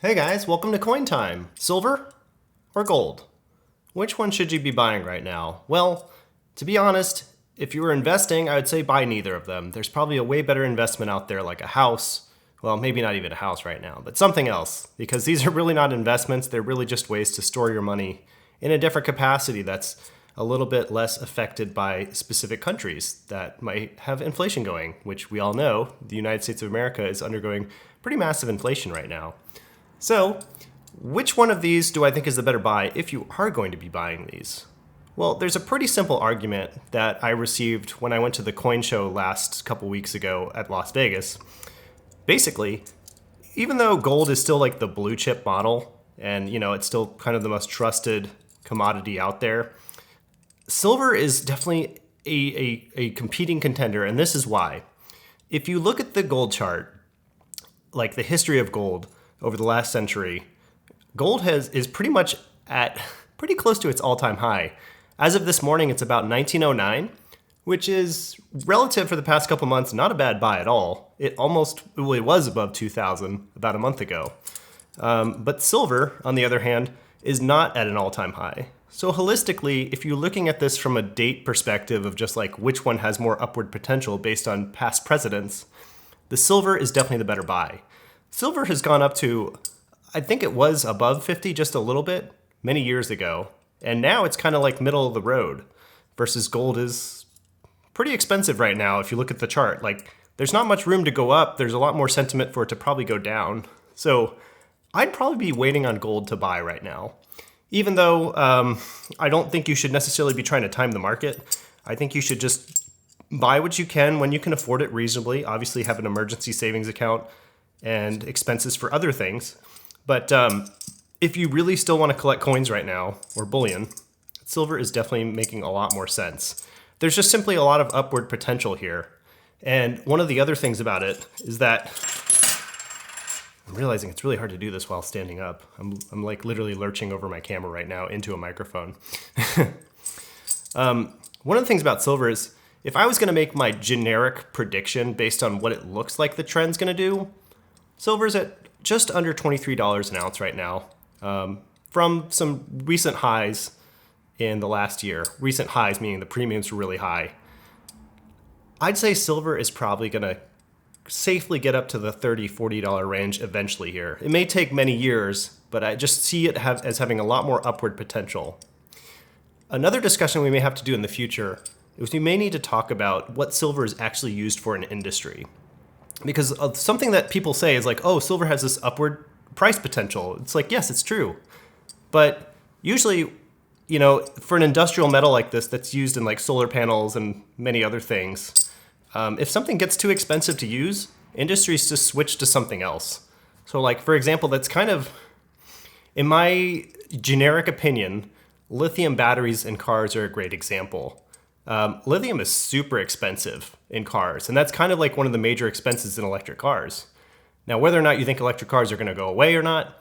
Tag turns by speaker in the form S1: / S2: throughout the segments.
S1: Hey guys, welcome to Coin Time. Silver or gold? Which one should you be buying right now? Well, to be honest, if you were investing, I would say buy neither of them. There's probably a way better investment out there like a house. Well, maybe not even a house right now, but something else. Because these are really not investments, they're really just ways to store your money in a different capacity that's a little bit less affected by specific countries that might have inflation going, which we all know the United States of America is undergoing pretty massive inflation right now. So, which one of these do I think is the better buy if you are going to be buying these? Well, there's a pretty simple argument that I received when I went to the coin show last couple weeks ago at Las Vegas. Basically, even though gold is still like the blue chip model, and it's still kind of the most trusted commodity out there, silver is definitely a competing contender, and this is why. If you look at the gold chart, like the history of gold over the last century, gold is pretty much at pretty close to its all-time high. As of this morning, it's about 1909, which is relative for the past couple months not a bad buy at all. It was above 2000 about a month ago. But silver, on the other hand, is not at an all-time high. So holistically, if you're looking at this from a date perspective of just like which one has more upward potential based on past precedents, the silver is definitely the better buy. Silver has gone up to, I think it was above 50 just a little bit many years ago. And now it's kind of like middle of the road versus gold is pretty expensive right now. If you look at the chart, like there's not much room to go up. There's a lot more sentiment for it to probably go down. So I'd probably be waiting on gold to buy right now. Even though I don't think you should necessarily be trying to time the market. I think you should just buy what you can when you can afford it reasonably. Obviously have an emergency savings account and expenses for other things. But if you really still want to collect coins right now, or bullion, silver is definitely making a lot more sense. There's just simply a lot of upward potential here. And one of the other things about it is that I'm realizing it's really hard to do this while standing up. I'm like literally lurching over my camera right now into a microphone. One of the things about silver is if I was going to make my generic prediction based on what it looks like the trend's going to do, silver's at just under $23 an ounce right now, from some recent highs in the last year. Recent highs meaning the premiums were really high. I'd say silver is probably going to safely get up to the $30, $40 range eventually here. It may take many years, but I just see it as having a lot more upward potential. Another discussion we may have to do in the future is we may need to talk about what silver is actually used for in industry. Because something that people say is like, oh, silver has this upward price potential. It's like, yes, it's true. But usually, for an industrial metal like this that's used in like solar panels and many other things, if something gets too expensive to use, industries just switch to something else. So like, for example, that's kind of, in my generic opinion, lithium batteries in cars are a great example. Lithium is super expensive in cars, and that's kind of like one of the major expenses in electric cars. Now, whether or not you think electric cars are going to go away or not,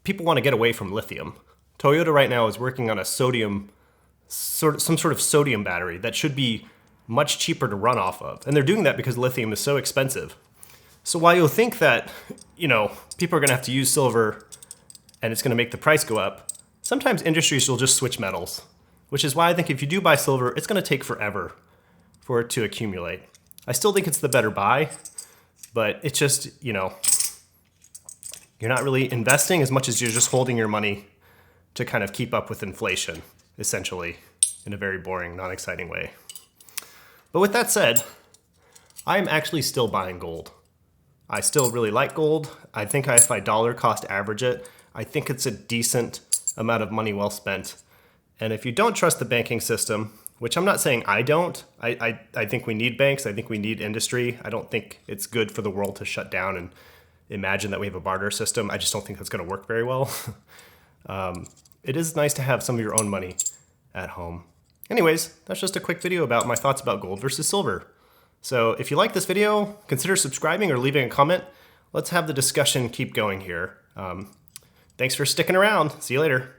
S1: people want to get away from lithium. Toyota right now is working on some sort of sodium battery that should be much cheaper to run off of, and they're doing that because lithium is so expensive. So while you'll think that, people are going to have to use silver and it's going to make the price go up, sometimes industries will just switch metals. Which is why I think if you do buy silver, it's going to take forever for it to accumulate. I still think it's the better buy, but it's just, you're not really investing as much as you're just holding your money to kind of keep up with inflation, essentially, in a very boring, non-exciting way. But with that said, I'm actually still buying gold. I still really like gold. I think if I dollar cost average it, I think it's a decent amount of money well spent. And if you don't trust the banking system, which I'm not saying I don't, I think we need banks, I think we need industry. I don't think it's good for the world to shut down and imagine that we have a barter system. I just don't think that's going to work very well. It is nice to have some of your own money at home. Anyways, that's just a quick video about my thoughts about gold versus silver. So if you like this video, consider subscribing or leaving a comment. Let's have the discussion keep going here. Thanks for sticking around. See you later.